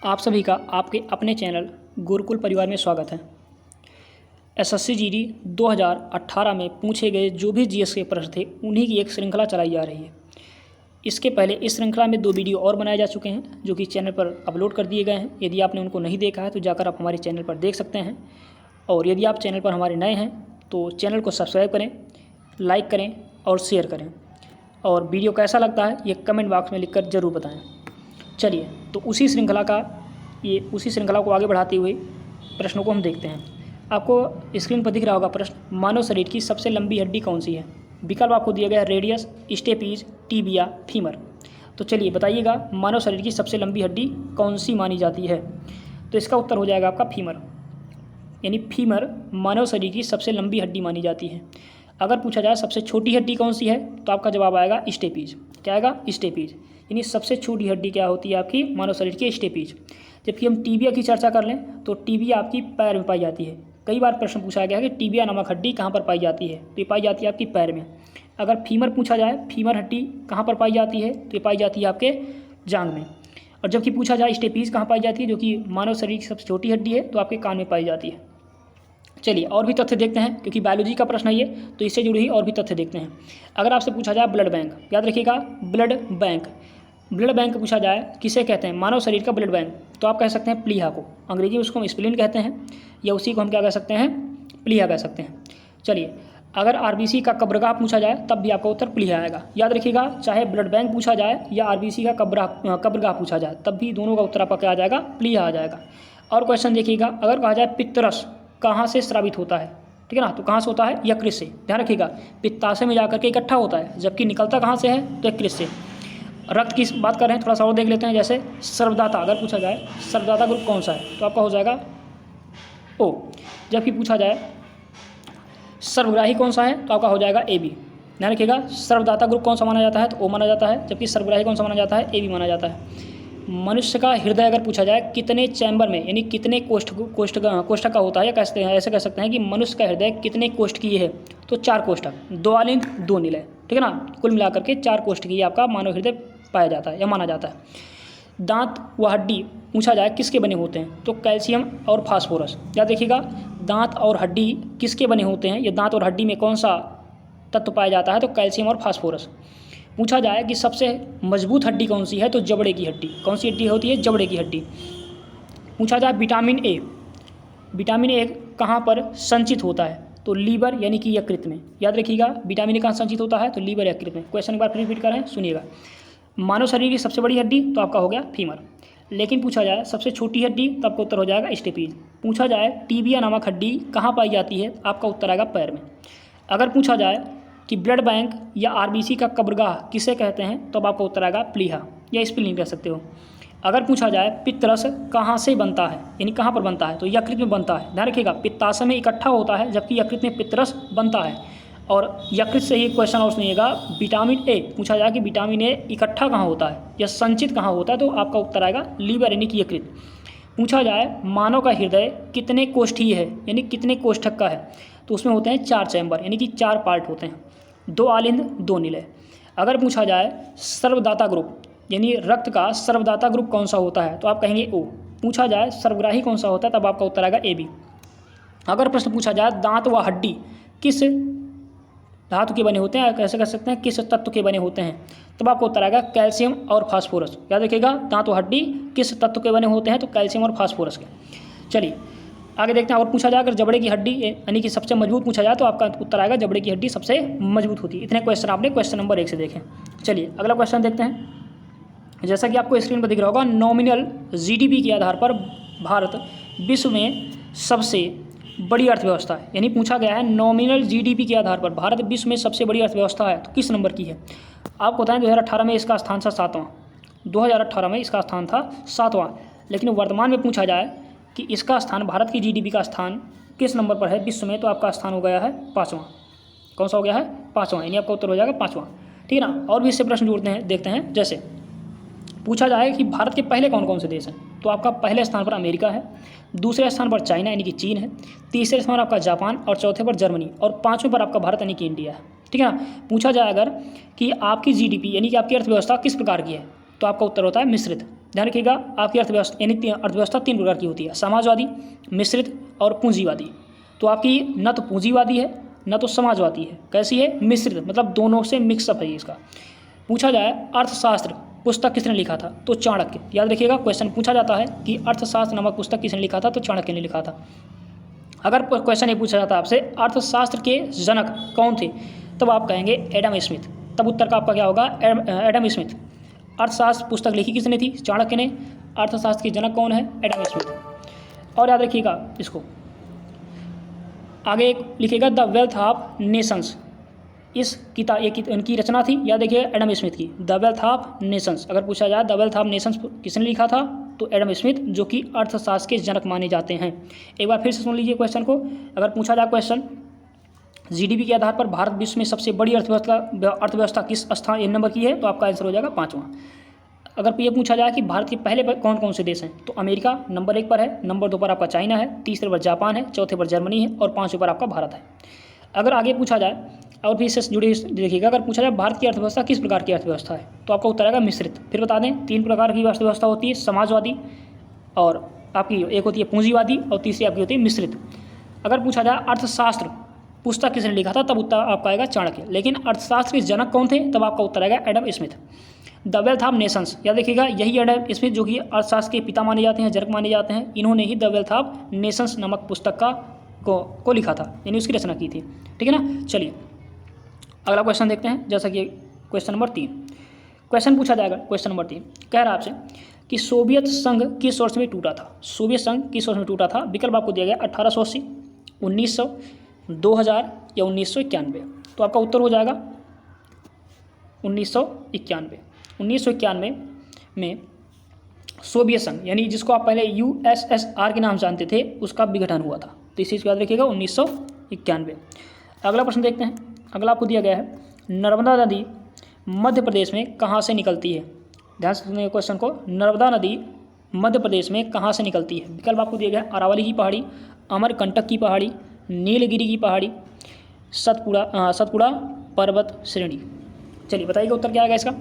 आप सभी का आपके अपने चैनल गुरुकुल परिवार में स्वागत है। एसएससी जीडी 2018 में पूछे गए जो भी जीएस के प्रश्न थे उन्हीं की एक श्रृंखला चलाई जा रही है। इसके पहले इस श्रृंखला में 2 वीडियो और बनाए जा चुके हैं जो कि चैनल पर अपलोड कर दिए गए हैं। यदि आपने उनको नहीं देखा है तो जाकर आप हमारे चैनल पर देख सकते हैं। और यदि आप चैनल पर हमारे नए हैं तो चैनल को सब्सक्राइब करें, लाइक करें और शेयर करें। और वीडियो कैसा लगता है ये कमेंट बॉक्स में लिखकर ज़रूर बताएं। चलिए तो उसी श्रृंखला को आगे बढ़ाते हुए प्रश्नों को हम देखते हैं। आपको स्क्रीन पर दिख रहा होगा प्रश्न, मानव शरीर की सबसे लंबी हड्डी कौन सी है। विकल्प आपको दिया गया है रेडियस, स्टेपीज, टीबिया, फीमर। तो चलिए बताइएगा मानव शरीर की सबसे लंबी हड्डी कौन सी मानी जाती है। तो इसका उत्तर हो जाएगा आपका फीमर, यानी फीमर मानव शरीर की सबसे लंबी हड्डी मानी जाती है। अगर पूछा जाए सबसे छोटी हड्डी कौन सी है तो आपका जवाब आएगा स्टेपीज। क्या आएगा? स्टेपीज। यानी सबसे छोटी हड्डी क्या होती है आपकी मानव शरीर की? स्टेपीज। जबकि हम टीबिया की चर्चा कर लें तो टीबिया आपकी पैर में पाई जाती है। कई बार प्रश्न पूछा गया है कि टीबिया नामक हड्डी कहाँ पर पाई जाती है, तो ये पाई जाती है आपकी पैर में। अगर फीमर पूछा जाए, फीमर हड्डी कहाँ पर पाई जाती है, तो ये पाई जाती है आपके जांघ में। और जबकि पूछा जाए स्टेपीज कहाँ पाई जाती है, जो कि मानव शरीर की सबसे छोटी हड्डी है, तो आपके कान में पाई जाती है। चलिए और भी तथ्य देखते हैं, क्योंकि बायोलॉजी का प्रश्न है ये, तो इससे जुड़ी हुई और भी तथ्य देखते हैं। अगर आपसे पूछा जाए ब्लड बैंक, याद रखिएगा ब्लड बैंक। ब्लड बैंक पूछा जाए किसे कहते हैं, मानव शरीर का ब्लड बैंक, तो आप कह सकते हैं प्लीहा को। अंग्रेजी में उसको हम स्प्लीन कहते हैं, या उसी को हम क्या कह सकते हैं, प्लीहा कह सकते हैं। चलिए अगर आरबीसी का कब्रगाह पूछा जाए तब भी आपका उत्तर प्लीहा आएगा। याद रखिएगा चाहे ब्लड बैंक पूछा जाए या आरबीसी का कब्रगाह पूछा जाए तब भी दोनों का उत्तर आपका क्या आ जाएगा, प्लीहा आ जाएगा। और क्वेश्चन देखिएगा, अगर कहा जाए पित्तरस कहाँ से स्रावित होता है, ठीक है ना, तो कहाँ से होता है? यकृत से। ध्यान रखिएगा पित्ताशय में जाकर के इकट्ठा होता है, जबकि निकलता कहाँ से है, तो यकृत से। रक्त की बात कर रहे हैं, थोड़ा सा और देख लेते हैं। जैसे सर्वदाता अगर पूछा जाए, सर्वदाता ग्रुप कौन सा है, तो आपका हो जाएगा ओ। जबकि पूछा जाए सर्वग्राही कौन सा है, तो आपका हो जाएगा ए बी। ध्यान रखिएगा सर्वदाता ग्रुप कौन सा माना जाता है, तो ओ माना जाता है, जबकि सर्वग्राही कौन सा माना जाता है, ए बी माना जाता है। मनुष्य का हृदय अगर पूछा जाए कितने चैम्बर में, यानी कितने कोष्ठक का होता है, या कहते हैं ऐसे कह सकते हैं कि मनुष्य का हृदय कितने कोष्ठकीय है, तो 4 कोष्ठक, 2 आलिंद 2 निलय, ठीक है ना, कुल मिलाकर के 4 कोष्ठकीय आपका मानव हृदय पाया जाता है या माना जाता है। दांत व हड्डी पूछा जाए किसके बने होते हैं, तो कैल्शियम और फास्फोरस। याद देखिएगा दांत और हड्डी किसके बने होते हैं, या दांत और हड्डी में कौन सा तत्व पाया जाता है, तो कैल्शियम और फास्फोरस। पूछा जाए कि सबसे मजबूत हड्डी कौन सी है, तो जबड़े की हड्डी। कौन सी हड्डी होती है? जबड़े की हड्डी। पूछा जाए विटामिन ए, विटामिन ए कहाँ पर संचित होता है, तो लीवर यानी कि यकृत में। याद रखिएगा विटामिन ए कहाँ संचित होता है, तो लीवर यकृत में। क्वेश्चन एक बार फिर रिपीट करें, सुनिएगा। मानव शरीर की सबसे बड़ी हड्डी तो आपका हो गया फीमर। लेकिन पूछा जाए सबसे छोटी हड्डी तो आपका उत्तर हो जाएगा स्टेपीज। पूछा जाए टीबिया नामक हड्डी कहाँ पाई जाती है, आपका उत्तर आएगा पैर में। अगर पूछा जाए कि ब्लड बैंक या आरबीसी का कब्रगाह किसे कहते हैं, तो आपका उत्तर आएगा प्लीहा या स्प्लीन कह सकते हो। अगर पूछा जाए पित्तरस कहाँ से बनता है, यानी कहाँ पर बनता है, तो यकृत में बनता है। ध्यान रखिएगा पित्ताशय में इकट्ठा होता है, जबकि यकृत में पित्तरस बनता है। और यकृत से ही क्वेश्चन और सुनिएगा, विटामिन ए पूछा जाए कि विटामिन ए इकट्ठा कहाँ होता है या संचित कहाँ होता है, तो आपका उत्तर आएगा लीवर यानी कि यकृत। पूछा जाए मानव का हृदय कितने कोष्ठीय है, यानी कितने कोष्ठक का है, तो उसमें होते हैं 4 चैम्बर, यानी कि 4 पार्ट होते हैं, 2 आलिंद 2 निलय। अगर पूछा जाए सर्वदाता ग्रुप, यानी रक्त का सर्वदाता ग्रुप कौन सा होता है, तो आप कहेंगे ओ। पूछा जाए सर्वग्राही कौन सा होता है, तब आपका उत्तर आएगा ए बी। अगर प्रश्न पूछा जाए दांत व हड्डी किस धातु के बने होते हैं, कैसे कह सकते हैं किस तत्व के बने होते हैं, तब आपको उत्तर आएगा कैल्शियम और फास्फोरस। याद रखिएगा दांत व हड्डी किस तत्व के बने होते हैं, तो कैल्शियम और फास्फोरस के। चलिए आगे देखते हैं। और पूछा जाए अगर जबड़े की हड्डी यानी कि सबसे मजबूत पूछा जाए, तो आपका उत्तर आएगा जबड़े की हड्डी सबसे मजबूत होती है। इतने क्वेश्चन आपने क्वेश्चन नंबर 1 से देखें। चलिए अगला क्वेश्चन देखते हैं। जैसा कि आपको स्क्रीन पर दिख रहा होगा, नॉमिनल जीडीपी के आधार पर भारत विश्व में सबसे बड़ी अर्थव्यवस्था है। यानी पूछा गया है नॉमिनल जीडीपी के आधार पर भारत विश्व में सबसे बड़ी अर्थव्यवस्था है, तो किस नंबर की है। आपको बताएं 2018 में इसका स्थान था 7वां। 2018 में इसका स्थान था 7वां, लेकिन वर्तमान में पूछा जाए कि इसका स्थान, भारत की जीडीपी का स्थान किस नंबर पर है विश्व में, तो आपका स्थान हो गया है 5वां। कौन सा हो गया है? 5वां, यानी आपका उत्तर हो जाएगा 5वां, ठीक है ना। और भी इससे प्रश्न जोड़ते हैं, देखते हैं। जैसे पूछा जाए कि भारत के पहले कौन कौन से देश हैं, तो आपका पहले स्थान पर अमेरिका है, दूसरे स्थान पर चाइना यानी कि चीन है, तीसरे स्थान पर आपका जापान, और चौथे पर जर्मनी, और 5वें पर आपका भारत यानी कि इंडिया है, ठीक है ना। पूछा जाए अगर कि आपकी जीडीपी यानी कि आपकी अर्थव्यवस्था किस प्रकार की है, तो आपका उत्तर होता है मिश्रित। ध्यान रखिएगा, आपकी अर्थव्यवस्था यानी अर्थव्यवस्था 3 प्रकार की होती है, समाजवादी, मिश्रित और पूंजीवादी। तो आपकी न तो पूंजीवादी है न तो समाजवादी है, कैसी है? मिश्रित, मतलब दोनों से मिक्सअप है इसका। पूछा जाए अर्थशास्त्र पुस्तक किसने लिखा था? तो चाणक्य। याद रखिएगा, क्वेश्चन पूछा जाता है कि अर्थशास्त्र नामक पुस्तक किसने लिखा था? तो चाणक्य ने लिखा था। अगर क्वेश्चन ये पूछा जाता है आपसे अर्थशास्त्र के जनक कौन थे, तब आप कहेंगे एडम स्मिथ। तब उत्तर का आपका क्या होगा? Adam Smith. अर्थशास्त्र पुस्तक लिखी किसने थी? चाणक्य ने। अर्थशास्त्र के जनक कौन है? Adam Smith. और याद रखिएगा इसको, आगे लिखिएगा द वेल्थ ऑफ नेशंस। इस किताब इनकी रचना थी, याद देखिए, एडम स्मिथ की, द वेल्थ ऑफ नेशंस। अगर पूछा जाए द वेल्थ ऑफ नेशंस किसने लिखा था, तो एडम स्मिथ, जो कि अर्थशास्त्र के जनक माने जाते हैं। एक बार फिर से सुन लीजिए क्वेश्चन को। अगर पूछा जाए क्वेश्चन जीडीपी के आधार पर भारत विश्व में सबसे बड़ी अर्थव्यवस्था किस स्थान नंबर की है, तो आपका आंसर हो जाएगा 5वां। अगर ये पूछा जाए कि भारत के पहले पर कौन कौन से देश हैं, तो अमेरिका नंबर 1 पर है, नंबर 2 पर आपका चाइना है, तीसरे पर जापान है, चौथे पर जर्मनी है और 5वें पर आपका भारत है। अगर आगे पूछा जाए और भी इससे जुड़ी देखिएगा, अगर पूछा जाए भारत की अर्थव्यवस्था किस प्रकार की अर्थव्यवस्था है, तो आपका उत्तर आएगा मिश्रित। फिर बता दें 3 प्रकार की अर्थव्यवस्था होती है, समाजवादी, और आपकी एक होती है पूंजीवादी, और तीसरी आपकी होती है मिश्रित। अगर पूछा जाए अर्थशास्त्र पुस्तक किसने लिखा था, तब उत्तर आपका आएगा चाणक्य। लेकिन अर्थशास्त्र के जनक कौन थे, तब आपका उत्तर आएगा Adam Smith. The wealth of Nations, याद देखिएगा, यही एडम स्मिथ जो कि अर्थशास्त्र के पिता माने जाते हैं, जनक माने जाते हैं, इन्होंने ही द वेल्थ ऑफ नेशंस नामक पुस्तक को लिखा था, यानी उसकी रचना की थी। ठीक है ना। चलिए अगला क्वेश्चन देखते हैं, जैसा कि क्वेश्चन नंबर 3। क्वेश्चन पूछा जाएगा, क्वेश्चन नंबर 3 कह रहा है आपसे कि सोवियत संघ किस वर्ष में टूटा था? सोवियत संघ किस वर्ष में टूटा था? विकल्प आपको दिया गया 1880, 1900, 2000 या 1991। तो आपका उत्तर हो जाएगा 1991। 1991 में सोवियत संघ, यानी जिसको आप पहले यूएसएसआर के नाम जानते थे, उसका विघटन हुआ था। तो इस चीज़ को याद रखिएगा, 1991। अगला प्रश्न देखते हैं। अगला आपको दिया गया है नर्मदा नदी मध्य प्रदेश में कहाँ से निकलती है? ध्यान से सुनिए क्वेश्चन को। नर्मदा नदी मध्य प्रदेश में कहाँ से निकलती है? विकल्प आपको दिया गया है अरावली की पहाड़ी, अमरकंटक की पहाड़ी, नीलगिरी की पहाड़ी, सतपुड़ा पर्वत श्रेणी। चलिए बताइएगा उत्तर क्या आएगा इसका।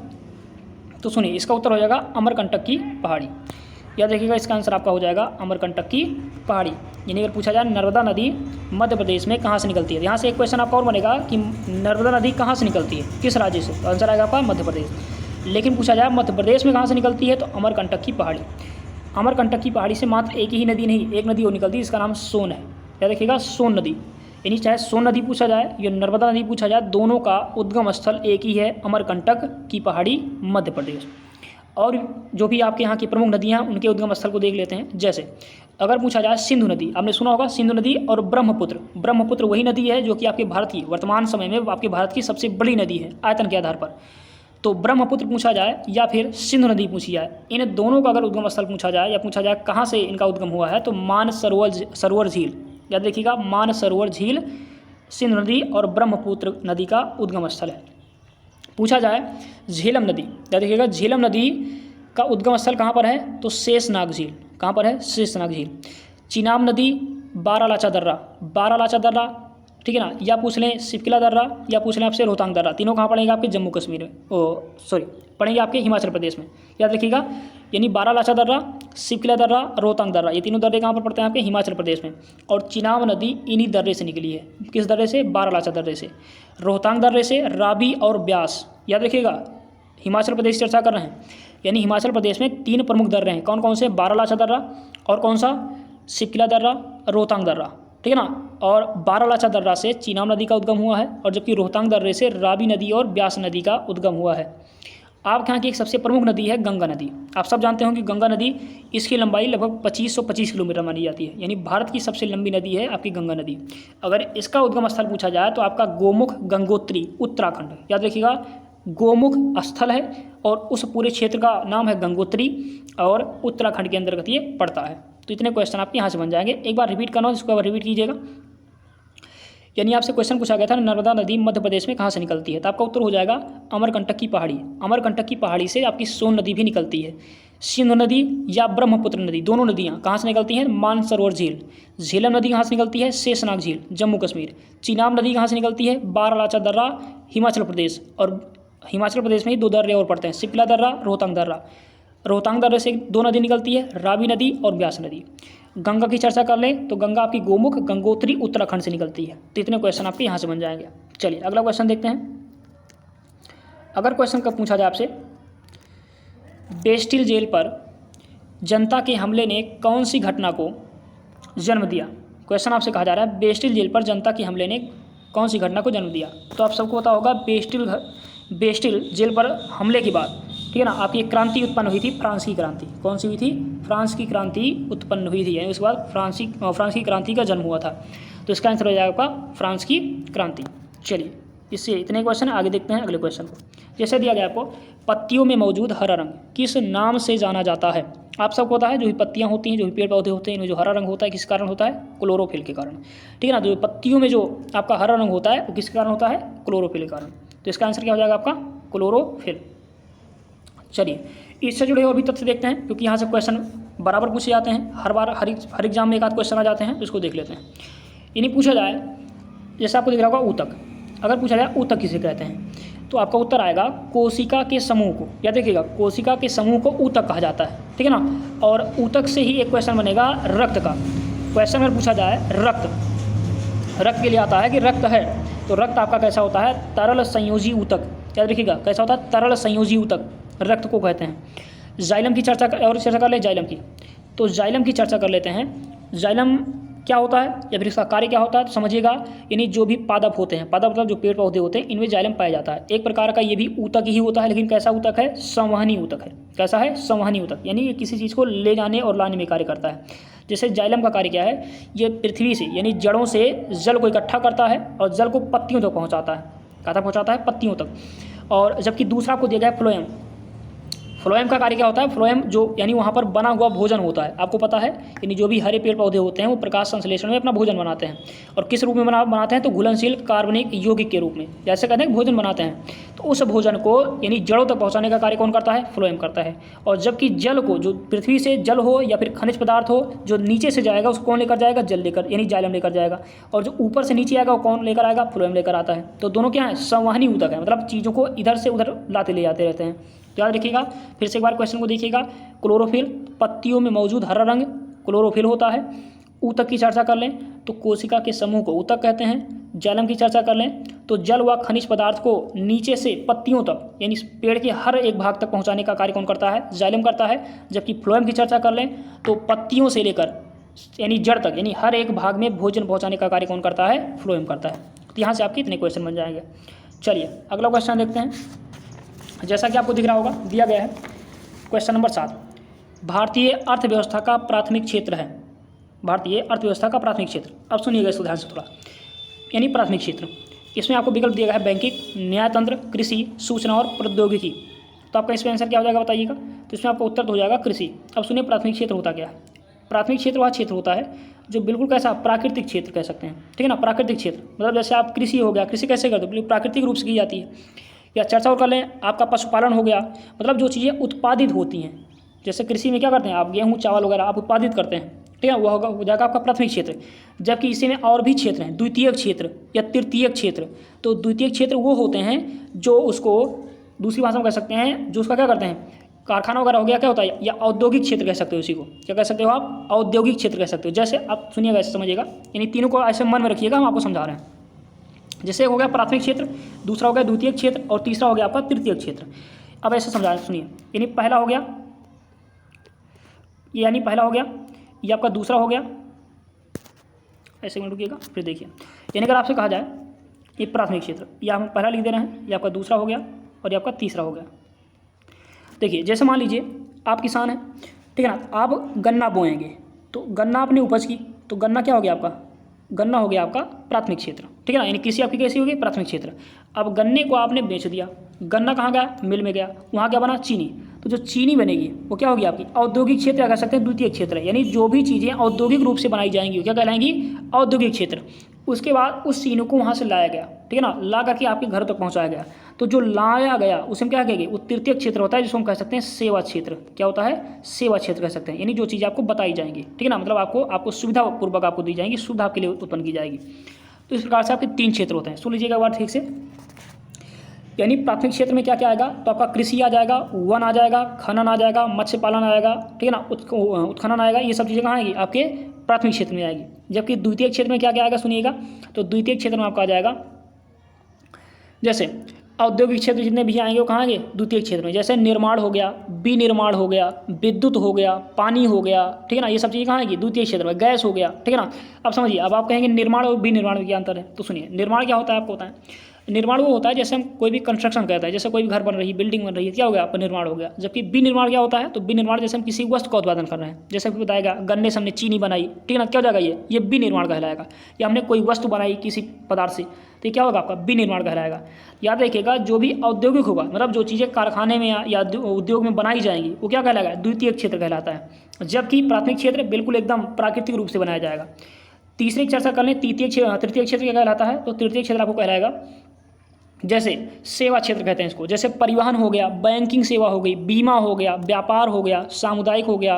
तो सुनिए, इसका उत्तर हो जाएगा अमरकंटक की पहाड़ी। याद रखिएगा, इसका आंसर आपका हो जाएगा अमरकंटक की पहाड़ी। यानी अगर पूछा जाए नर्मदा नदी मध्य प्रदेश में कहाँ से निकलती है, यहाँ से एक क्वेश्चन आपका और बनेगा कि नर्मदा नदी कहाँ से निकलती है, किस राज्य से, तो आंसर आएगा आपका मध्य प्रदेश। लेकिन पूछा जाए मध्य प्रदेश में कहाँ से निकलती है, तो अमरकंटक की पहाड़ी। अमरकंटक की पहाड़ी से मात्र एक ही नदी नहीं, एक नदी और निकलती है, इसका नाम सोन है। याद रखिएगा, सोन नदी। यानी चाहे सोन नदी पूछा जाए या नर्मदा नदी पूछा जाए, दोनों का उद्गम स्थल एक ही है, अमरकंटक की पहाड़ी, मध्य प्रदेश। और जो भी आपके यहाँ की प्रमुख नदियाँ हैं, उनके उद्गम स्थल को देख लेते हैं। जैसे अगर पूछा जाए सिंधु नदी, आपने सुना होगा सिंधु नदी और ब्रह्मपुत्र। ब्रह्मपुत्र वही नदी है जो कि आपके भारत की वर्तमान समय में आपके भारत की सबसे बड़ी नदी है आयतन के आधार पर। तो ब्रह्मपुत्र पूछा जाए या फिर सिंधु नदी पूछी जाए, इन दोनों का अगर उद्गम स्थल पूछा जाए या पूछा जाए कहाँ से इनका उद्गम हुआ है, तो मानसरोवर झील। याद रखिएगा, मानसरोवर झील सिंधु नदी और ब्रह्मपुत्र नदी का उद्गम स्थल है। पूछा जाए झेलम नदी, याद रखिएगा, झेलम नदी का उद्गम स्थल कहाँ पर है, तो शेषनाग झील। कहाँ पर है? शेषनाग झील। चिनाब नदी बारालाचा दर्रा, ठीक है ना, या पूछ लें सिपकिला दर्रा, या पूछ लें आपसे रोहतांग दर्रा। तीनों कहाँ पड़ेंगे? आपके जम्मू कश्मीर में, पड़ेंगे आपके हिमाचल प्रदेश में। याद रखिएगा, यानी बारालाचा दर्रा, सिपकिला दर्रा, रोहतांग दर्रा, ये तीनों दर्रे कहाँ पर पड़ते हैं? आपके हिमाचल प्रदेश में। और चिनाब नदी इन्हीं दर्रे से निकली है। किस दर्रे से? बारालाचा दर्रे से। रोहतांग दर्रे से रावी और ब्यास। याद रखिएगा, हिमाचल प्रदेश चर्चा कर रहे हैं, यानी हिमाचल प्रदेश में 3 प्रमुख दर्रे हैं। कौन कौन से? बारालाचा दर्रा, और कौन सा? सिपकिला दर्रा, रोहतांग दर्रा, ठीक है ना। और बारालाचा दर्रा से चिनाब नदी का उद्गम हुआ है, और जबकि रोहतांग दर्रे से रावी नदी और ब्यास नदी का उद्गम हुआ है। आपके यहाँ की एक सबसे प्रमुख नदी है गंगा नदी। आप सब जानते हो कि गंगा नदी, इसकी लंबाई लगभग 2525 किलोमीटर मानी जाती है, यानी भारत की सबसे लंबी नदी है आपकी गंगा नदी। अगर इसका उद्गम स्थल पूछा जाए तो आपका गोमुख गंगोत्री, उत्तराखंड। याद रखिएगा, गोमुख स्थल है और उस पूरे क्षेत्र का नाम है गंगोत्री, और उत्तराखंड के अंतर्गत ये पड़ता है। तो इतने क्वेश्चन आपके यहाँ से बन जाएंगे। एक बार रिपीट करना, इसको रिपीट कीजिएगा। यानी आपसे क्वेश्चन पूछा गया था नर्मदा नदी मध्य प्रदेश में कहाँ से निकलती है, तो आपका उत्तर हो जाएगा अमरकंटक की पहाड़ी। अमरकंटक की पहाड़ी से आपकी सोन नदी भी निकलती है। सिंधु नदी या ब्रह्मपुत्र नदी, दोनों नदियाँ कहाँ से निकलती हैं? मानसरोवर झील। झेलम नदी कहाँ से निकलती है? शेषनाग झील, जम्मू कश्मीर। चिनाब नदी कहाँ से निकलती है? बारालाचा दर्रा, हिमाचल प्रदेश। और हिमाचल प्रदेश में ही 2 दर्रे और पड़ते हैं, सिपकिला दर्रा, रोहतांग दर्रा। रोहतांग दर्रे से 2 नदी निकलती है, रावी नदी और ब्यास नदी। गंगा की चर्चा कर लें तो गंगा आपकी गोमुख, गंगोत्री उत्तराखंड से निकलती है। तो इतने क्वेश्चन आपके यहाँ से बन जाएंगे। चलिए अगला क्वेश्चन देखते हैं। अगर क्वेश्चन कब पूछा जाए आपसे, बेस्टिल जेल पर जनता के हमले ने कौन सी घटना को जन्म दिया। क्वेश्चन आपसे कहा जा रहा है बेस्टिल जेल पर जनता के हमले ने कौन सी घटना को जन्म दिया। तो आप सबको पता होगा बेस्टिल जेल पर हमले के बाद, ठीक है ना, आपकी एक क्रांति उत्पन्न हुई थी, फ्रांस की क्रांति। कौन सी हुई थी? फ्रांस की क्रांति उत्पन्न हुई थी, यानी उसके बाद फ्रांस की क्रांति का जन्म हुआ था। तो इसका आंसर हो जाएगा आपका फ्रांस की क्रांति। चलिए इससे इतने क्वेश्चन आगे देखते हैं अगले क्वेश्चन को। जैसे दिया गया आपको, पत्तियों में मौजूद हरा रंग किस नाम से जाना जाता है। आप सबको पता है जो भी पत्तियां होती हैं, जो भी पेड़ पौधे होते हैं, इनमें जो हरा रंग होता है किस कारण होता है? क्लोरोफिल के कारण, ठीक है ना। जो पत्तियों में जो आपका हरा रंग होता है वो किसके कारण होता है? क्लोरोफिल के कारण। तो इसका आंसर क्या हो जाएगा आपका? क्लोरोफिल। चलिए इससे जुड़े और भी तथ्य देखते हैं, क्योंकि यहाँ से क्वेश्चन बराबर पूछे जाते हैं, हर बार हर एग्जाम में एक आध क्वेश्चन आ जाते हैं, तो इसको देख लेते हैं। इन्हीं पूछा जाए, जैसे आपको दिख रहा होगा ऊतक, अगर पूछा जाए ऊतक किसे कहते हैं, तो आपका उत्तर आएगा कोशिका के समूह को। या देखिएगा, कोशिका के समूह को ऊतक कहा जाता है, ठीक है ना। और ऊतक से ही एक क्वेश्चन बनेगा रक्त का। क्वेश्चन अगर पूछा जाए रक्त के लिए आता है कि रक्त है, तो रक्त आपका कैसा होता है? तरल संयोजी ऊतक। याद रखिएगा कैसा होता है? तरल संयोजी ऊतक रक्त को कहते हैं। जाइलम की चर्चा कर ले, जाइलम की। तो जाइलम की चर्चा कर लेते हैं। जाइलम क्या होता है या फिर इसका कार्य क्या होता है, तो समझिएगा, यानी जो भी पादप होते हैं, पादप मतलब जो पेड़ पौधे होते हैं, इनमें जाइलम पाया जाता है। एक प्रकार का ये भी ऊतक ही होता है, लेकिन कैसा ऊतक है? संवहनी ऊतक है। कैसा है? संवहनी ऊतक, यानी ये किसी चीज़ को ले जाने और लाने में कार्य करता है। जैसे जाइलम का कार्य क्या है? ये पृथ्वी से यानी जड़ों से जल को इकट्ठा करता है और जल को पत्तियों तक पहुँचाता है। कहाँ तक पहुँचाता है? पत्तियों तक। और जबकि दूसरा आपको दिया गया है फ्लोएम। फ्लोएम का कार्य क्या होता है? फ्लोएम जो यानी वहाँ पर बना हुआ भोजन होता है, आपको पता है, यानी जो भी हरे पेड़ पौधे होते हैं वो प्रकाश संश्लेषण में अपना भोजन बनाते हैं। और किस रूप में बनाते हैं? तो घुलनशील कार्बनिक यौगिक के रूप में, जैसे कहते हैं भोजन बनाते हैं। तो उस भोजन को यानी जड़ों तक पहुँचाने का कार्य कौन करता है? फ्लोएम करता है। और जबकि जल को, जो पृथ्वी से जल हो या फिर खनिज पदार्थ हो, जो नीचे से जाएगा उसको कौन लेकर जाएगा? जल लेकर, यानी जाइलम लेकर जाएगा। और जो ऊपर से नीचे आएगा वो कौन लेकर आएगा? फ्लोएम लेकर आता है। तो दोनों क्या है? संवहनी ऊतक है, मतलब चीज़ों को इधर से उधर लाते ले जाते रहते हैं। तो याद रखिएगा, फिर से एक बार क्वेश्चन को देखिएगा। क्लोरोफिल, पत्तियों में मौजूद हरा रंग क्लोरोफिल होता है। ऊतक की चर्चा कर लें तो कोशिका के समूह को ऊतक कहते हैं। जाइलम की चर्चा कर लें तो जल व खनिज पदार्थ को नीचे से पत्तियों तक, यानी पेड़ के हर एक भाग तक पहुंचाने का कार्य कौन करता है? जाइलम करता है। जबकि फ्लोएम की चर्चा कर लें तो पत्तियों से लेकर यानी जड़ तक, यानी हर एक भाग में भोजन पहुँचाने का कार्य कौन करता है? फ्लोएम करता है। तो यहाँ से आपके इतने क्वेश्चन बन जाएंगे। चलिए अगला क्वेश्चन देखते हैं। जैसा कि आपको दिख रहा होगा, दिया गया है क्वेश्चन नंबर 7, भारतीय अर्थव्यवस्था का प्राथमिक क्षेत्र है। भारतीय अर्थव्यवस्था का प्राथमिक क्षेत्र। अब सुनिएगा इसको ध्यान से थोड़ा, यानी प्राथमिक क्षेत्र। इसमें आपको विकल्प दिया गया है बैंकिंग, न्यायतंत्र, कृषि, सूचना और प्रौद्योगिकी। तो आपका इसमें आंसर क्या हो जाएगा बताइएगा। तो इसमें आपका उत्तर तो हो जाएगा कृषि। अब सुनिए प्राथमिक क्षेत्र होता क्या है। प्राथमिक क्षेत्र वह क्षेत्र होता है जो बिल्कुल कैसा प्राकृतिक क्षेत्र कह सकते हैं, ठीक है ना। प्राकृतिक क्षेत्र मतलब जैसे आप कृषि हो गया, कृषि कैसे करते हो? प्राकृतिक रूप से की जाती है। या चर्चा और कर लें, आपका पशुपालन हो गया, मतलब जो चीज़ें उत्पादित होती हैं, जैसे कृषि में क्या करते हैं आप, गेहूँ चावल वगैरह आप उत्पादित करते हैं, ठीक है, वह होगा हो जाएगा आपका प्राथमिक क्षेत्र। जबकि इसी में और भी क्षेत्र हैं, द्वितीयक क्षेत्र या तृतीयक क्षेत्र। तो द्वितीयक क्षेत्र वो होते हैं जो उसको दूसरी भाषा में कह सकते हैं, जो उसका क्या करते हैं, कारखाना वगैरह हो गया, क्या होता है, या औद्योगिक क्षेत्र कह सकते हो। इसी को क्या कह सकते हो आप? औद्योगिक क्षेत्र कह सकते हो। जैसे आप सुनिएगा, ऐसे समझिएगा, यानी तीनों को ऐसे मन में रखिएगा, हम आपको समझा रहे हैं। जैसे हो गया प्राथमिक क्षेत्र, दूसरा हो गया द्वितीयक क्षेत्र और तीसरा हो गया आपका तृतीयक क्षेत्र। अब ऐसे समझा सुनिए, यानी पहला हो गया, यानी पहला हो गया, ये आपका दूसरा हो गया, ऐसे में रुकिएगा फिर देखिए। यानी अगर आपसे कहा जाए ये प्राथमिक क्षेत्र, ये हम पहला लिख दे रहे हैं, ये आपका दूसरा हो गया और ये आपका तीसरा हो गया। देखिए जैसे मान लीजिए आप किसान हैं, ठीक है ना, आप गन्ना बोएंगे, तो गन्ना आपने उपज की, तो गन्ना क्या हो गया आपका? गन्ना हो गया आपका प्राथमिक क्षेत्र, ठीक है ना। यानी कृषि आपकी कैसी होगी? प्राथमिक क्षेत्र। अब गन्ने को आपने बेच दिया, गन्ना कहाँ गया? मिल में गया, वहाँ क्या बना? चीनी। तो जो चीनी बनेगी वो क्या होगी आपकी? औद्योगिक क्षेत्र या कह सकते हैं द्वितीय क्षेत्र। यानी जो भी चीज़ें औद्योगिक रूप से बनाई जाएंगी वो क्या कहलाएंगी? औद्योगिक क्षेत्र। उसके बाद उस चीनी को वहाँ से लाया गया, ठीक है ना, ला करके आपके घर तक पहुँचाया गया। तो जो लाया गया उसे हम क्या कहेंगे? वो तृतीय क्षेत्र होता है, जिसको हम कह सकते हैं सेवा क्षेत्र। क्या होता है? सेवा क्षेत्र कह सकते हैं। यानी जो चीज़ें आपको बताई जाएंगी, ठीक है ना, मतलब आपको सुविधापूर्वक आपको दी जाएंगी, सुविधा आपके लिए उत्पन्न की जाएगी। तो इस प्रकार से आपके 3 क्षेत्र होते हैं। सुन लीजिएगा एक बार ठीक से। यानी प्राथमिक क्षेत्र में क्या क्या आएगा, तो आपका कृषि आ जाएगा, वन आ जाएगा, खनन आ जाएगा, मत्स्य पालन आएगा, ठीक है ना, उत्खनन आएगा। ये सब चीज़ें कहाँ आएगी, आपके प्राथमिक क्षेत्र में आएगी। जबकि द्वितीय क्षेत्र में क्या क्या आएगा सुनिएगा, तो द्वितीय क्षेत्र में आपका आ जाएगा जैसे औद्योगिक क्षेत्र जितने भी आएंगे वो कहाँ आएंगे, द्वितीय क्षेत्र में। जैसे निर्माण हो गया, विनिर्माण हो गया, विद्युत हो गया, पानी हो गया, ठीक है ना, ये सब चीज़ें कहाँ आएगी, द्वितीय क्षेत्र में। गैस हो गया, ठीक है ना। अब समझिए, अब आप कहेंगे निर्माण और विनिर्माण में क्या अंतर है, तो सुनिए, निर्माण क्या होता है, आपको होता है, निर्माण वो होता है जैसे हम कोई भी कंस्ट्रक्शन करता है, जैसे कोई भी घर बन रही है, बिल्डिंग बन रही है, क्या हो गया, आपका निर्माण हो गया। जबकि विनिर्माण क्या होता है, तो विनिर्माण जैसे हम किसी वस्तु का उत्पादन कर रहे हैं, जैसे बताएगा गन्ने से हमने चीनी बनाई, ठीक है ना, क्या हो जाएगा, ये विनिर्माण कहलाएगा। या हमने कोई वस्तु बनाई किसी पदार्थ से, तो क्या होगा, आपका विनिर्माण कहलाएगा। याद रखिएगा, जो भी औद्योगिक होगा, मतलब जो चीज़ें कारखाने में या उद्योग में बनाई जाएंगी, वो क्या कहलाएगा, द्वितीय क्षेत्र कहलाता है। जबकि प्राथमिक क्षेत्र बिल्कुल एकदम प्राकृतिक रूप से बनाया जाएगा। तीसरी चर्चा कर लें, तृतीय क्षेत्र क्या कहलाता है, तो तृतीय क्षेत्र आपको कहलाएगा जैसे सेवा क्षेत्र कहते हैं इसको, जैसे परिवहन हो गया, बैंकिंग सेवा हो गई, बीमा हो गया, व्यापार हो गया, सामुदायिक हो गया,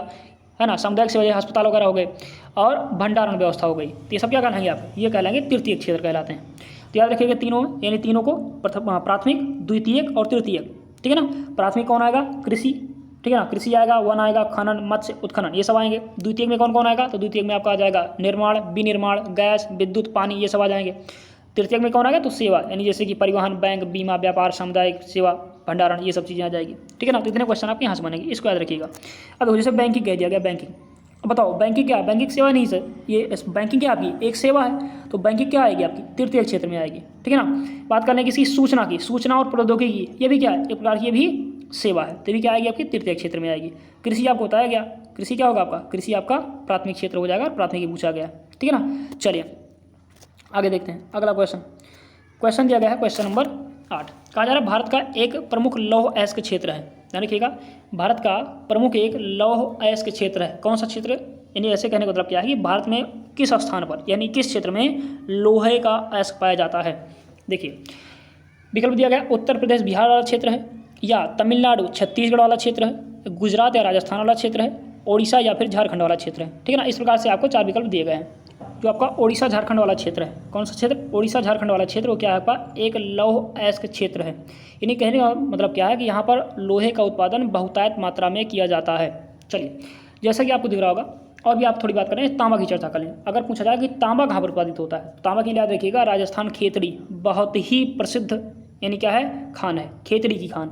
है ना, सामुदायिक सेवा, अस्पताल वगैरह हो गए, और भंडारण व्यवस्था हो गई। तो ये सब क्या कहलाएंगे, आप ये कहलाएंगे तृतीय क्षेत्र कहलाते हैं। तो याद रखिएगा तीनों, यानी तीनों को प्राथमिक, द्वितीयक और तृतीयक, ठीक है ना। प्राथमिक कौन आएगा, कृषि, ठीक है ना, कृषि आएगा, वन आएगा, खनन, मत्स्य, उत्खनन, ये सब आएंगे। द्वितीयक में कौन कौन आएगा, तो द्वितीयक में आपका आ जाएगा निर्माण, विनिर्माण, गैस, विद्युत, पानी, ये सब आ जाएंगे। तृतीयक में कौन आ गया, तो सेवा, यानी जैसे कि परिवहन, बैंक, बीमा, व्यापार, सामुदायिक सेवा, भंडारण, ये सब चीज़ें आ जाएगी, ठीक है ना। तो इतने क्वेश्चन आपके यहाँ से बनेंगे, इसको याद रखिएगा। अब जैसे बैंकिंग कह दिया गया, बैंकिंग, अब बताओ बैंकिंग क्या है, बैंकिंग सेवा नहीं सर, ये बैंकिंग क्या आपकी एक सेवा है, तो बैंकिंग क्या आएगी आपकी तृतीय क्षेत्र में आएगी, ठीक है ना। बात कर लें किसी सूचना की, सूचना और प्रौद्योगिकी, ये भी क्या है, एक प्रकार की ये भी सेवा है, तो भी क्या आएगी आपकी तृतीय क्षेत्र में आएगी। कृषि आपको बताया गया, कृषि क्या होगा आपका, कृषि आपका प्राथमिक क्षेत्र हो जाएगा, प्राथमिक ही पूछा गया, ठीक है ना। चलिए आगे देखते हैं अगला क्वेश्चन दिया गया है क्वेश्चन नंबर 8। कहा जा रहा है भारत का एक प्रमुख लौह अयस्क क्षेत्र है, ध्यान रखिएगा, भारत का प्रमुख एक लौह अयस्क क्षेत्र है। कौन सा क्षेत्र, यानी ऐसे कहने का मतलब क्या है कि भारत में किस स्थान पर, यानी किस क्षेत्र में लोहे का अयस्क पाया जाता है। देखिए विकल्प दिया गया, उत्तर प्रदेश बिहार वाला क्षेत्र है, या तमिलनाडु छत्तीसगढ़ वाला क्षेत्र है, गुजरात या राजस्थान वाला क्षेत्र है, ओडिशा या फिर झारखंड वाला क्षेत्र है, ठीक है ना। इस प्रकार से आपको 4 विकल्प दिए गए हैं। जो आपका ओडिशा झारखंड वाला क्षेत्र है, कौन सा क्षेत्र, ओडिशा झारखंड वाला क्षेत्र, वो क्या है आपका एक लौह अयस्क क्षेत्र है। यानी कहने का मतलब क्या है कि यहाँ पर लोहे का उत्पादन बहुतायत मात्रा में किया जाता है। चलिए जैसा कि आपको दिख रहा होगा, और भी आप थोड़ी बात करें, तांबा की चर्चा कर लें। अगर पूछा जाए कि तांबा कहाँ पर उत्पादित होता है, तांबा की याद रखिएगा, राजस्थान खेतड़ी बहुत ही प्रसिद्ध, यानी क्या है, खान है, खेतड़ी की खान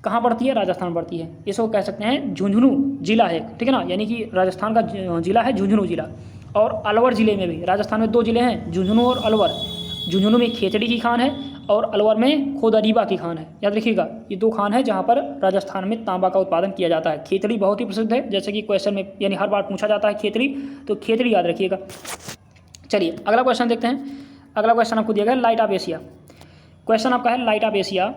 कहाँ पड़ती है, राजस्थान पड़ती है। इसको कह सकते हैं झुंझुनू जिला है, ठीक है ना, यानी कि राजस्थान का जिला है झुंझुनू जिला। और अलवर ज़िले में भी, राजस्थान में 2 ज़िले हैं, झुंझुनू और अलवर। झुंझुनू में खेतड़ी की खान है और अलवर में खोदारीबा की खान है। याद रखिएगा, ये 2 खान है जहाँ पर राजस्थान में तांबा का उत्पादन किया जाता है। खेतड़ी बहुत ही प्रसिद्ध है, जैसे कि क्वेश्चन में यानी हर बार पूछा जाता है खेतड़ी, तो खेतड़ी याद रखिएगा। चलिए अगला क्वेश्चन देखते हैं। अगला क्वेश्चन आपको दिया गया लाइट ऑफ एशिया। क्वेश्चन आपका है लाइट ऑफ एशिया,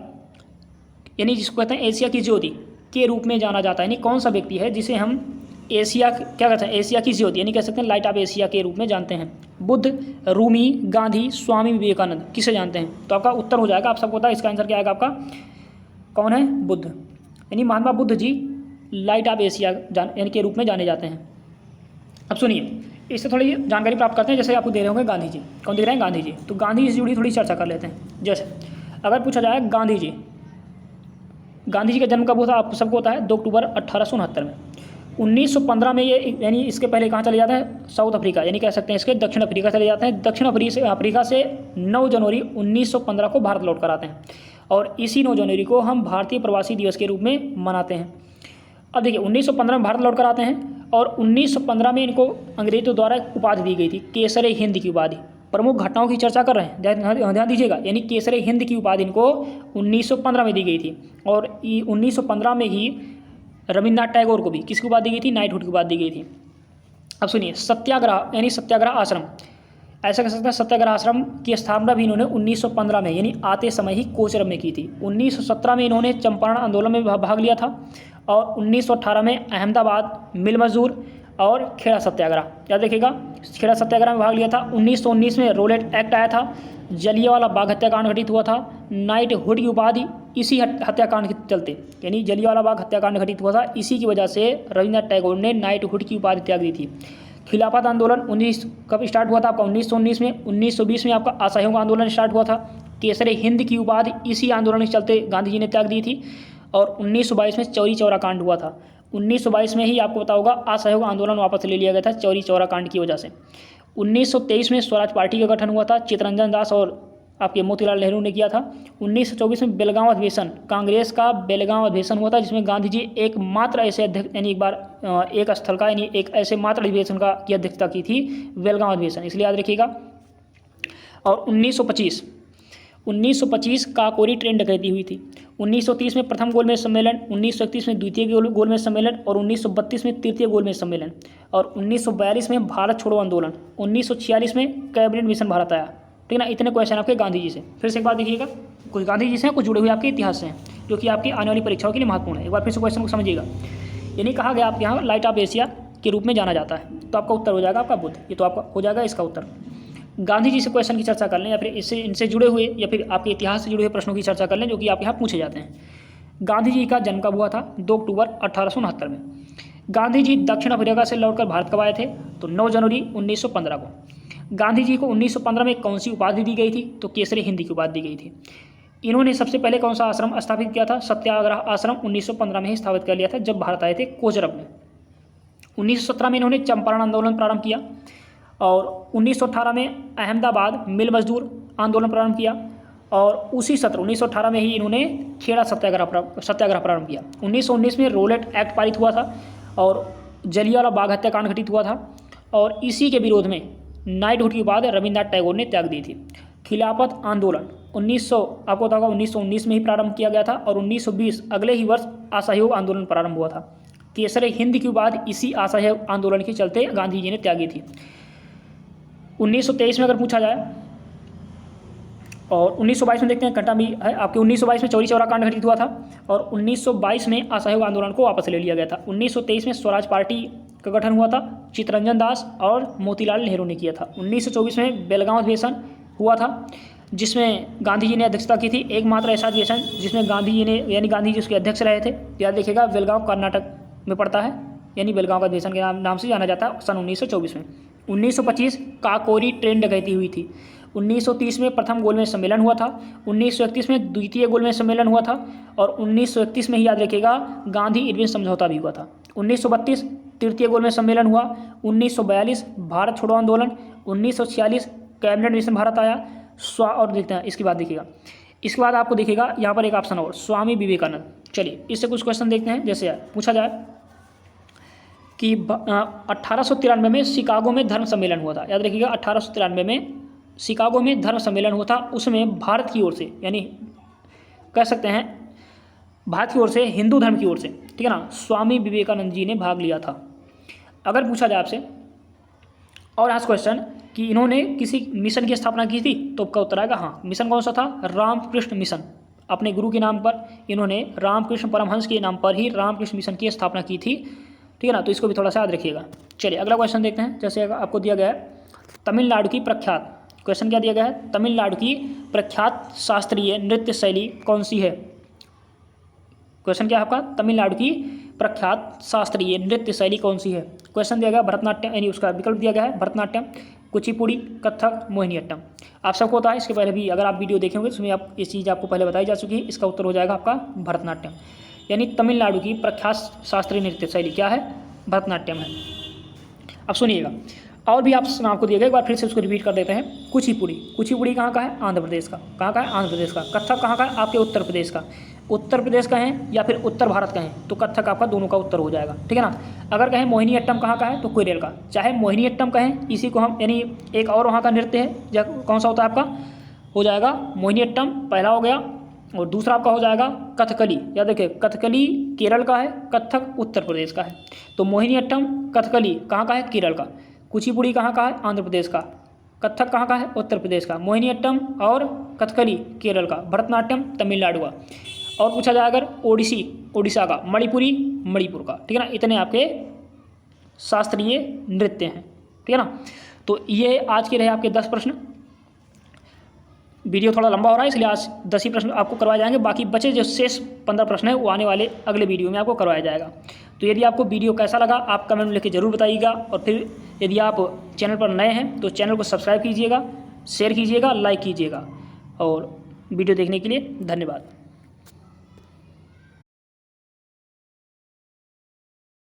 यानी जिसको कहते हैं एशिया की ज्योति के रूप में जाना जाता है। यानी कौन सा व्यक्ति है जिसे हम एशिया क्या कहते हैं, एशिया की ज्योति, यानी कह सकते हैं लाइट ऑफ एशिया के रूप में जानते हैं। बुद्ध, रूमी, गांधी, स्वामी विवेकानंद, किसे जानते हैं, तो आपका उत्तर हो जाएगा, आप सबको पता है इसका आंसर क्या आएगा आपका, कौन है, बुद्ध। यानी Mahatma Buddha ji light of Asia यानी के रूप में जाने जाते हैं। अब सुनिए, इससे थोड़ी जानकारी प्राप्त करते हैं। जैसे आपको दे रहे होंगे गांधी जी, कौन दिख रहे हैं, गांधी जी। तो गांधी जी से जुड़ी थोड़ी चर्चा कर लेते हैं। जैसे अगर पूछा जाए गांधी जी का जन्म कब हुआ था, आप सबको होता है 2 अक्टूबर 1869 में। 1915 में ये, यानी इसके पहले कहाँ चले जाते हैं, साउथ अफ्रीका, यानी कह सकते हैं इसके दक्षिण अफ्रीका चले जाते हैं। दक्षिण अफ्रीका से 9 जनवरी 1915 को भारत लौट कर आते हैं, और इसी 9 जनवरी को हम भारतीय प्रवासी दिवस के रूप में मनाते हैं। अब देखिए 1915 में भारत लौट कर आते हैं, और 1915 में इनको अंग्रेजों द्वारा उपाधि दी गई थी, केसर हिंद की उपाधि। प्रमुख घटनाओं की चर्चा कर रहे हैं, ध्यान दीजिएगा, यानी केसर हिंद की उपाधि इनको 1915 में दी गई थी। और 1915 में ही रविन्द्रनाथ टैगोर को भी किसकी उपाधि दी गई थी, नाइटहुड की उपाधि दी गई थी। अब सुनिए, सत्याग्रह यानी सत्याग्रह आश्रम, ऐसा कह सकते हैं सत्याग्रह आश्रम की स्थापना भी इन्होंने 1915 में, यानी आते समय ही कोचरब में की थी। 1917 में इन्होंने चंपारण आंदोलन में भाग लिया था, और 1918 में अहमदाबाद मिल मजदूर और खेड़ा सत्याग्रह, याद रखिएगा, खेड़ा सत्याग्रह में भाग लिया था। 1919 में रोलेट एक्ट आया था, जलियांवाला बाग हत्याकांड घटित हुआ था, नाइटहुड की उपाधि इसी हत्याकांड के चलते, यानी जलियांवाला बाग हत्याकांड घटित हुआ था, इसी की वजह से रविन्द्रनाथ टैगोर ने नाइटहुड की उपाधि त्याग दी थी। खिलाफत आंदोलन 19 कब स्टार्ट हुआ था आपका, 1919 में। 1920 में आपका असहयोग आंदोलन स्टार्ट हुआ था, केसरे हिंद की उपाधि इसी आंदोलन के चलते गांधी जी ने त्याग दी थी। और 1922 में चौरी चौरा कांड हुआ था। 1922 में ही आपको पता होगा असहयोग आंदोलन वापस ले लिया गया था चौरी चौरा कांड की वजह से। 1923 में स्वराज पार्टी का गठन हुआ था, चित्तरंजन दास और आपके मोतीलाल नेहरू ने किया था। 1924 में बेलगांव अधिवेशन, कांग्रेस का बेलगांव अधिवेशन हुआ था, जिसमें गांधी जी एकमात्र ऐसे अध्यक्ष यानी एक स्थल का यानी एक ऐसे मात्र अधिवेशन का की अध्यक्षता की थी, बेलगांव अधिवेशन, इसलिए याद रखिएगा। और 1925 काकोरी ट्रेन डकैती हुई थी। 1930 में प्रथम गोलमेज सम्मेलन, 1931 में द्वितीय गोलमेज सम्मेलन और 1932 में तृतीय गोलमेज सम्मेलन। और 1942 में भारत छोड़ो आंदोलन, 1946 में कैबिनेट मिशन भारत आया। ठीक है ना, इतने क्वेश्चन आपके गांधी जी से। फिर से एक बार देखिएगा, कुछ गांधी जी से हैं, कुछ जुड़े हुए आपके इतिहास से हैं, जो कि आपकी आने वाली परीक्षाओं के लिए महत्वपूर्ण है। एक बार फिर से क्वेश्चन को समझिएगा। यानी कहा गया आपके यहाँ लाइट ऑफ एशिया के रूप में जाना जाता है, तो आपका उत्तर हो जाएगा आपका बुद्ध। ये तो आपका हो जाएगा इसका उत्तर। गांधी जी से क्वेश्चन की चर्चा कर लें, या फिर इनसे जुड़े हुए या फिर आपके इतिहास से जुड़े हुए प्रश्नों की चर्चा कर लें, जो कि आप यहाँ पूछे जाते हैं। गांधी जी का जन्म कब हुआ था? 2 अक्टूबर 1869 में। गांधी जी दक्षिण अफ्रीका से लौटकर भारत कब आए थे? तो 9 जनवरी 1915 को। गांधी जी को 1915 में कौन सी उपाधि दी गई थी? तो केसरी हिंद की उपाधि दी गई थी। इन्होंने सबसे पहले कौन सा आश्रम स्थापित किया था? सत्याग्रह आश्रम 1915 में ही स्थापित कर लिया था, जब भारत आए थे कोचरब में। 1917 में इन्होंने चंपारण आंदोलन प्रारंभ किया और 1918 में अहमदाबाद मिल मजदूर आंदोलन प्रारंभ किया और उसी सत्र 1918 में ही इन्होंने खेड़ा सत्याग्रह प्रारंभ किया। 1919 में रोलेट एक्ट पारित हुआ था और जलियांवाला बाग हत्याकांड घटित हुआ था और इसी के विरोध में नाइटहुड की उपाधि रविन्द्रनाथ टैगोर ने त्याग दी थी। खिलाफत आंदोलन आपको पता होगा 1919 में ही प्रारंभ किया गया था और 1920 अगले ही वर्ष असहयोग आंदोलन प्रारंभ हुआ था। केसरे हिंद की उपाधि इसी असहयोग आंदोलन के चलते गांधी जी ने त्यागी थी। 1923 में अगर पूछा जाए और 1922 में देखते हैं, घटना भी है आपके। 1922 में चौरी चौरा कांड घटित हुआ था और 1922 में असहयोग आंदोलन को वापस ले लिया गया था। 1923 में स्वराज पार्टी का गठन हुआ था, चित्तरंजन दास और मोतीलाल नेहरू ने किया था। 1924 में बेलगांव अधिवेशन हुआ था, जिसमें गांधी जी ने अध्यक्षता की थी। एकमात्र ऐसा अधिवेशन जिसमें गांधी जी ने यानी गांधी जी उसके अध्यक्ष रहे थे। याद देखिएगा, बेलगांव कर्नाटक में पड़ता है, यानी बेलगांव का अधिवेशन के नाम से जाना जाता है सन 1924 में। 1925 काकोरी ट्रेन डकैती हुई थी। 1930 में प्रथम गोलमेज सम्मेलन हुआ था। 1931 में द्वितीय गोलमेज सम्मेलन हुआ था और 1931 में ही याद रखिएगा गांधी इरविन समझौता भी हुआ था। 1932 तृतीय गोलमेज सम्मेलन हुआ। 1942 भारत छोड़ो आंदोलन। 1946 कैबिनेट मिशन भारत आया। और देखते हैं इसके बाद देखिएगा, इसके बाद आपको देखिएगा यहाँ पर एक ऑप्शन और, स्वामी विवेकानंद। चलिए इससे कुछ क्वेश्चन देखते हैं। जैसे पूछा जाए कि 1893 में शिकागो में धर्म सम्मेलन हुआ था। याद रखिएगा 1893 में शिकागो में धर्म सम्मेलन हुआ था। उसमें भारत की ओर से यानी कह सकते हैं भारत की ओर से, हिंदू धर्म की ओर से, ठीक है ना, स्वामी विवेकानंद जी ने भाग लिया था। अगर पूछा जाए आपसे और आज क्वेश्चन कि इन्होंने किसी मिशन की स्थापना की थी, तो आपका उत्तर आएगा हाँ। मिशन कौन सा था? रामकृष्ण मिशन। अपने गुरु के नाम पर इन्होंने रामकृष्ण परमहंस के नाम पर ही रामकृष्ण मिशन की स्थापना की थी, ठीक है ना। तो इसको भी थोड़ा सा याद रखिएगा। चलिए अगला क्वेश्चन देखते हैं। जैसे आपको दिया गया है तमिलनाडु की प्रख्यात, क्वेश्चन क्या दिया गया है? तमिलनाडु की प्रख्यात शास्त्रीय नृत्य शैली कौन सी है? क्वेश्चन क्या है आपका? तमिलनाडु की प्रख्यात शास्त्रीय नृत्य शैली कौन सी है? क्वेश्चन दिया गया भरतनाट्यम, यानी उसका विकल्प दिया गया है भरतनाट्यम, कुचिपुड़ी, कथक, मोहिनीअट्टम। आप सबको होता है, इसके पहले भी अगर आप वीडियो देखे होंगे तो उसमें आप ये चीज़ आपको पहले बताई जा चुकी है। इसका उत्तर हो जाएगा आपका भरतनाट्यम। यानी तमिलनाडु की प्रख्यात शास्त्रीय नृत्य शैली क्या है? भरतनाट्यम है। अब सुनिएगा, और भी आपको दिया गया, एक बार फिर से उसको रिपीट कर देते हैं। कुचिपुड़ी, कुचिपुड़ी कहाँ का है? आंध्र प्रदेश का। कहाँ का है? आंध्र प्रदेश का। कथक कहाँ का है? आपके उत्तर प्रदेश का। उत्तर प्रदेश का है या फिर उत्तर भारत का है, तो कथक आपका दोनों का उत्तर हो जाएगा, ठीक है ना। अगर कहें मोहिनीअट्टम कहाँ का है, तो केरल का। चाहे मोहिनीअट्टम कहें, इसी को हम यानी एक और वहाँ का नृत्य है, कौन सा होता है आपका? हो जाएगा मोहिनीअट्टम, पहला हो गया, और दूसरा आपका हो जाएगा कथकली। याद रखिए कथकली केरल का है, कथक उत्तर प्रदेश का है। तो मोहिनीअट्टम, कथकली कहाँ का है? केरल का। कुचिपुड़ी कहाँ का है? आंध्र प्रदेश का। कथक कहाँ का है? उत्तर प्रदेश का। मोहिनीअट्टम और कथकली केरल का। भरतनाट्यम तमिलनाडु का। और पूछा जाए अगर ओडिशा का, मणिपुरी मणिपुर का, ठीक है ना। इतने आपके शास्त्रीय नृत्य हैं, ठीक है ना। तो ये आज के रहे आपके 10 प्रश्न। वीडियो थोड़ा लंबा हो रहा है, इसलिए आज 10 ही प्रश्न आपको करवाए जाएंगे। बाकी बचे जो शेष 15 प्रश्न है वो आने वाले अगले वीडियो में आपको करवाया जाएगा। तो यदि आपको वीडियो कैसा लगा आप कमेंट में लिख के ज़रूर बताइएगा। और फिर यदि आप चैनल पर नए हैं तो चैनल को सब्सक्राइब कीजिएगा, शेयर कीजिएगा, लाइक कीजिएगा। और वीडियो देखने के लिए धन्यवाद।